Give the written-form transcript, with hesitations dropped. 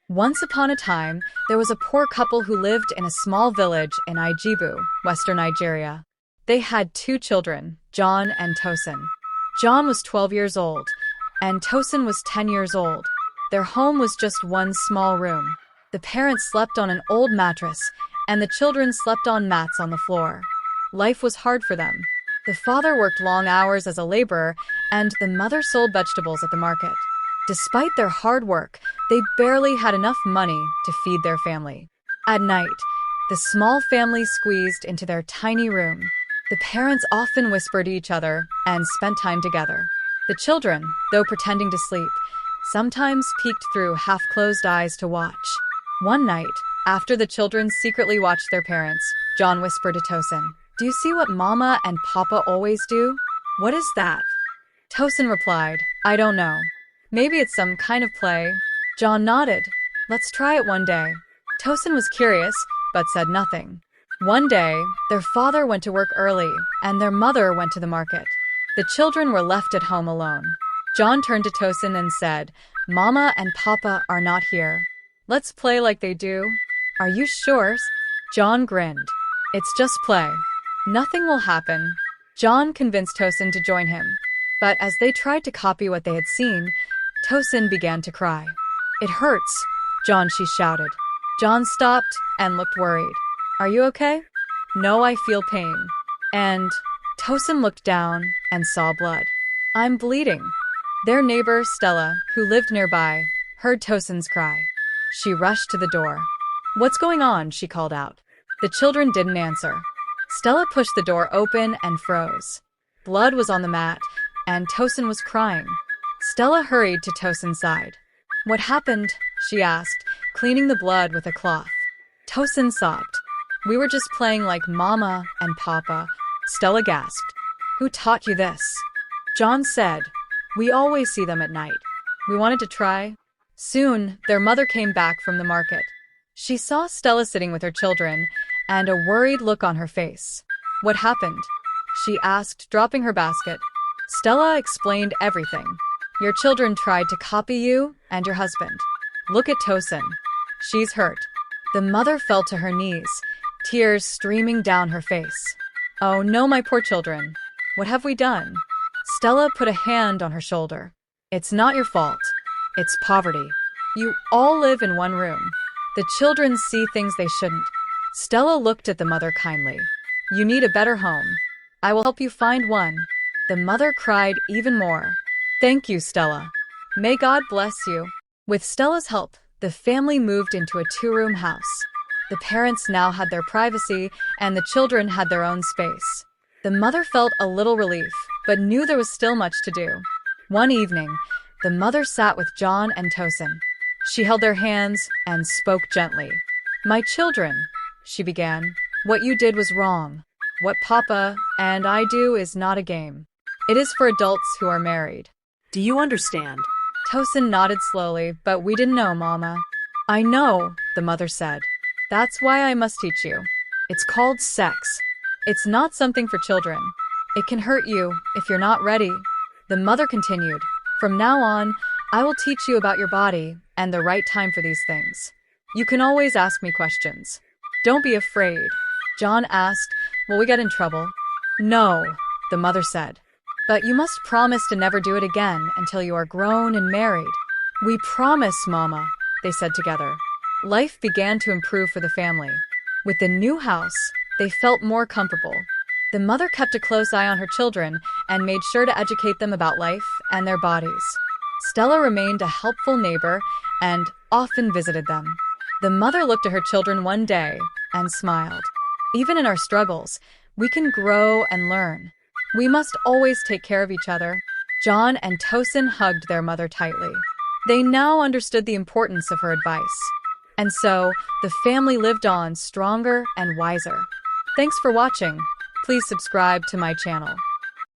Once upon a time, there was a poor couple who lived in a small village in Ijebu, western Nigeria. They had two children, John and Tosin. John was 12 years old, and Tosin was 10 years old. Their home was just one small room. The parents slept on an old mattress, and the children slept on mats on the floor. Life was hard for them. The father worked long hours as a laborer, and the mother sold vegetables at the market. Despite their hard work, they barely had enough money to feed their family. At night, the small family squeezed into their tiny room. The parents often whispered to each other and spent time together. The children, though pretending to sleep, sometimes peeked through half-closed eyes to watch. One night, after the children secretly watched their parents, John whispered to Tosin, "Do you see what Mama and Papa always do?" "What is that?" Tosin replied, "I don't know. Maybe it's some kind of play." John nodded. "Let's try it one day." Tosin was curious, but said nothing. One day, their father went to work early, and their mother went to the market. The children were left at home alone. John turned to Tosin and said, "Mama and Papa are not here. Let's play like they do." "Are you sure?" John grinned. "It's just play. Nothing will happen." John convinced Tosin to join him. But as they tried to copy what they had seen, Tosin began to cry. "It hurts, John," she shouted. John stopped and looked worried. "Are you okay?" "No, I feel pain." And Tosin looked down and saw blood. "I'm bleeding." Their neighbor, Stella, who lived nearby, heard Tosin's cry. She rushed to the door. "What's going on?" she called out. The children didn't answer. Stella pushed the door open and froze. Blood was on the mat, and Tosin was crying. Stella hurried to Tosin's side. "What happened?" she asked, cleaning the blood with a cloth. Tosin sobbed. "We were just playing like Mama and Papa." Stella gasped. "Who taught you this?" John said, "We always see them at night. We wanted to try." Soon, their mother came back from the market. She saw Stella sitting with her children and a worried look on her face. "What happened?" she asked, dropping her basket. Stella explained everything. "Your children tried to copy you and your husband. Look at Tosin. She's hurt." The mother fell to her knees, tears streaming down her face. "Oh no, my poor children. What have we done?" Stella put a hand on her shoulder. "It's not your fault. It's poverty. You all live in one room. The children see things they shouldn't." Stella looked at the mother kindly. "You need a better home. I will help you find one." The mother cried even more. "Thank you, Stella. May God bless you." With Stella's help, the family moved into a two-room house. The parents now had their privacy, and the children had their own space. The mother felt a little relief, but knew there was still much to do. One evening, the mother sat with John and Tosin. She held their hands and spoke gently. "My children," she began, "what you did was wrong. What Papa and I do is not a game. It is for adults who are married. Do you understand?" Tosin nodded slowly, "But we didn't know, Mama." "I know," the mother said. "That's why I must teach you. It's called sex. It's not something for children. It can hurt you if you're not ready." The mother continued, "From now on, I will teach you about your body and the right time for these things. You can always ask me questions. Don't be afraid." John asked, "Will we get in trouble?" "No," the mother said. "But you must promise to never do it again until you are grown and married." "We promise, Mama," they said together. Life began to improve for the family. With the new house, they felt more comfortable. The mother kept a close eye on her children and made sure to educate them about life and their bodies. Stella remained a helpful neighbor and often visited them. The mother looked at her children one day and smiled. "Even in our struggles, we can grow and learn. We must always take care of each other." John and Tosin hugged their mother tightly. They now understood the importance of her advice. And so, the family lived on stronger and wiser. Thanks for watching. Please subscribe to my channel.